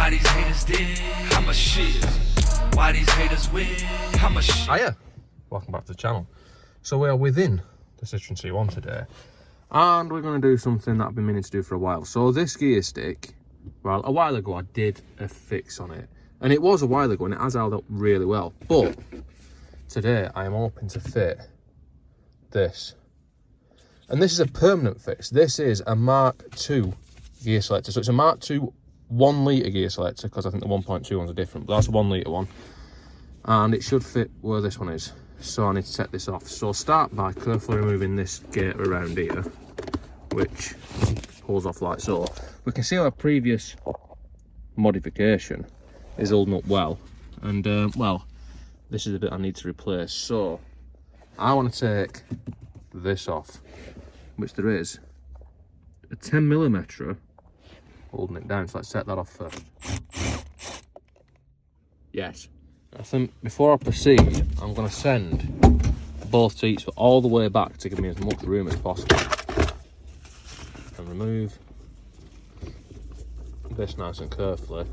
Why these haters did? How much shit? Why these haters win? How much shit? Hiya, welcome back to the channel. So we are within the Citroen C1 today, and we're going to do something that I've been meaning to do for a while. So this gear stick, well, a while ago I did a fix on it, and it was a while ago and it has held up really well, but today I am hoping to fit this. And this is a permanent fix. This is a Mark II gear selector. So it's a Mark II 1 litre gear selector, because I think the 1.2 ones are different, but that's a 1 litre one. And it should fit where this one is. So I need to set this off. So I'll start by carefully removing this gate around here, which pulls off like so. We can see our previous modification is holding up well. And well, this is the bit I need to replace. So I want to take this off, which there is a 10mm holding it down. So let's set that off first. Yes, I think before I proceed, I'm going to send both seats all the way back to give me as much room as possible. And remove this nice and carefully.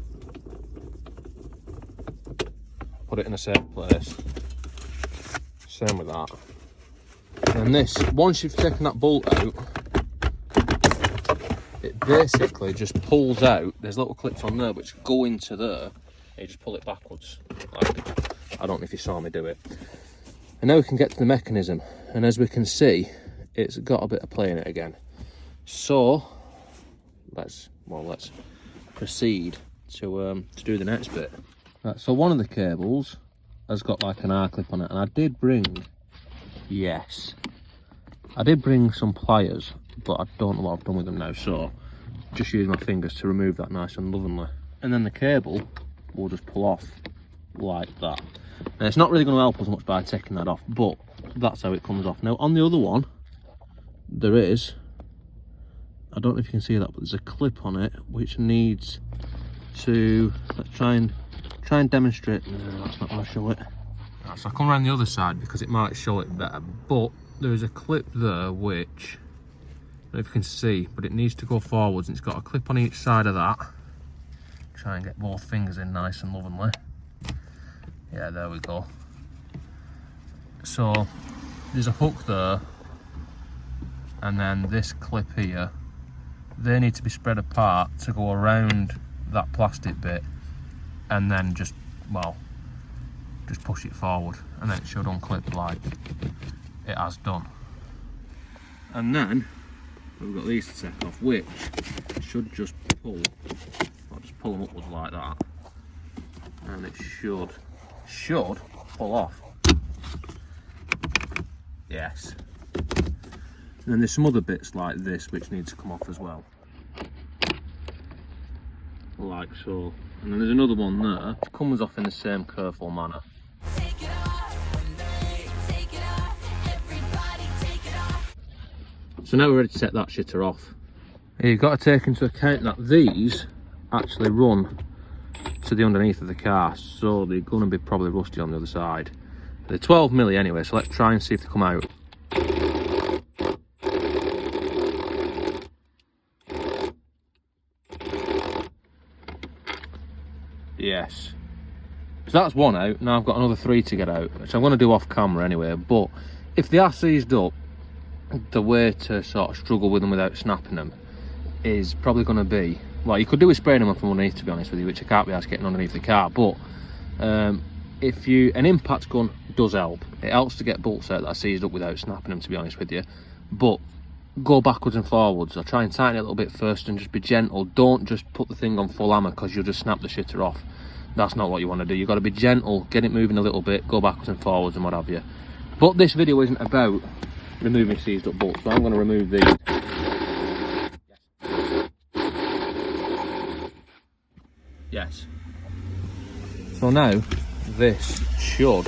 Put it in a safe place. Same with that. And this, once you've taken that bolt out, it basically just pulls out. There's little clips on there which go into there. You just pull it backwards. Like, I don't know if you saw me do it. And now we can get to the mechanism. And as we can see, it's got a bit of play in it again. So let's proceed to do the next bit. Right, so one of the cables has got like an R clip on it, and I did bring some pliers, but I don't know what I've done with them now, so just use my fingers to remove that nice and lovingly. And then the cable will just pull off like that. Now it's not really going to help us much by taking that off, but that's how it comes off. Now on the other one, there is, I don't know if you can see that, but there's a clip on it which needs to, let's try and demonstrate. No, that's not going to show it. Right, so I come around the other side because it might show it better, but there is a clip there which, I don't know if you can see, but it needs to go forwards, and it's got a clip on each side of that. Try and get both fingers in nice and lovingly. Yeah, there we go. So there's a hook there, and then this clip here, they need to be spread apart to go around that plastic bit, and then just push it forward, and then it should unclip like it has done. And then we've got these to take off, which should just pull, I'll just pull them upwards like that, and it should pull off. Yes. And then there's some other bits like this which need to come off as well, like so. And then there's another one there which comes off in the same careful manner. So now we're ready to set that shitter off. You've got to take into account that these actually run to the underneath of the car, so they're going to be probably rusty on the other side. They're 12mm anyway, so let's try and see if they come out. Yes. So that's one out. Now I've got another 3 to get out, which I'm going to do off camera anyway, but if they are seized up, the way to sort of struggle with them without snapping them is probably going to be, well, you could do with spraying them from underneath, to be honest with you, which I can't be asked getting underneath the car, but if an impact gun does help. It helps to get bolts out that are seized up without snapping them, to be honest with you, but go backwards and forwards, or try and tighten it a little bit first and just be gentle. Don't just put the thing on full hammer, because you'll just snap the shitter off. That's not what you want to do. You've got to be gentle, get it moving a little bit, go backwards and forwards and what have you. But this video isn't about removing seized up bolts, so I'm going to remove these. Yes. So now this should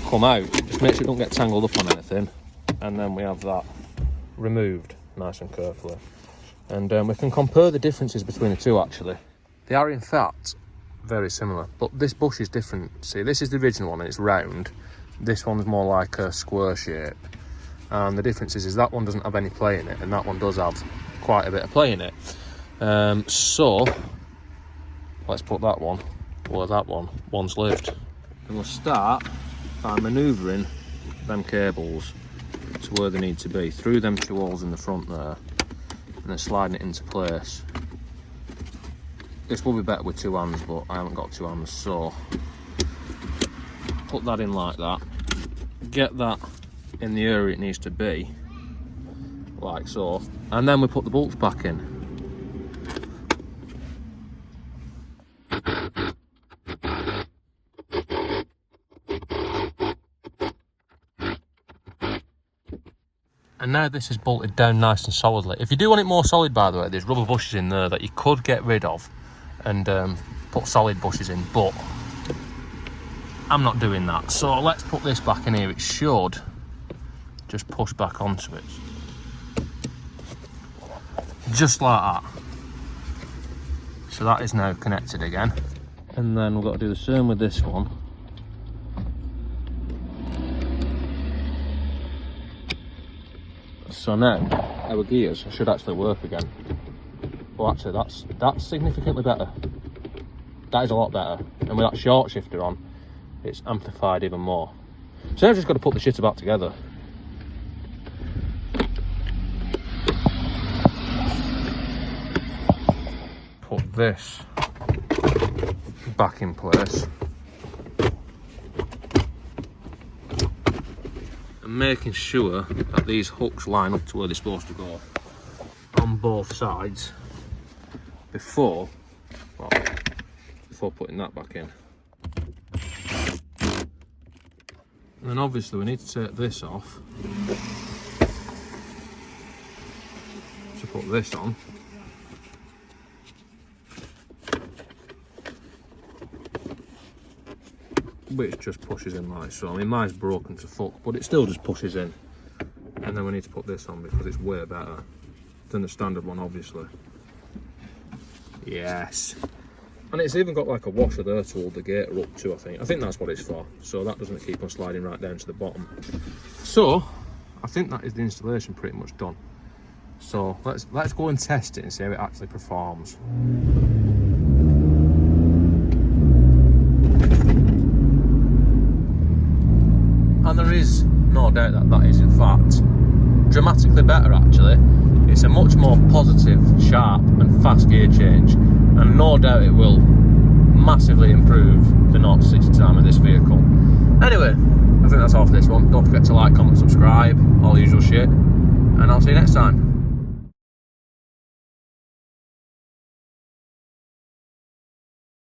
come out. Just make sure it don't get tangled up on anything, and then we have that removed nice and carefully. And we can compare the differences between the two. Actually, they are in fact very similar, but this bush is different. See, this is the original one and it's round. This one's more like a square shape, and the difference is that one doesn't have any play in it, and that one does have quite a bit of play in it. So let's put that one, or that one, once lived. And we'll start by manoeuvring them cables to where they need to be, through them 2 holes in the front there, and then sliding it into place. This will be better with 2 hands, but I haven't got 2 hands, so put that in like that, get that in the area it needs to be, like so, and then we put the bolts back in. And now this is bolted down nice and solidly. If you do want it more solid, by the way, there's rubber bushes in there that you could get rid of and put solid bushes in, but I'm not doing that. So let's put this back in here. It should just push back onto it. Just like that. So that is now connected again. And then we've got to do the same with this one. So now our gears should actually work again. Well, actually that's significantly better. That is a lot better. And with that short shifter on, it's amplified even more. So now I've just got to put the shitter back together. Put this back in place. And making sure that these hooks line up to where they're supposed to go on both sides before putting that back in. And then obviously we need to take this off to put this on. Which just pushes in like so. I mean, mine's broken to fuck, but it still just pushes in. And then we need to put this on because it's way better than the standard one, obviously. Yes. And it's even got like a washer there to hold the gator up to, I think. I think that's what it's for. So that doesn't keep on sliding right down to the bottom. So, I think that is the installation pretty much done. So, let's go and test it and see how it actually performs. And there is no doubt that that is in fact dramatically better actually. It's a much more positive, sharp and fast gear change, and no doubt it will massively improve the 0 to 60 time of this vehicle. Anyway, I think that's all for this one. Don't forget to like, comment, subscribe, all the usual shit, and I'll see you next time.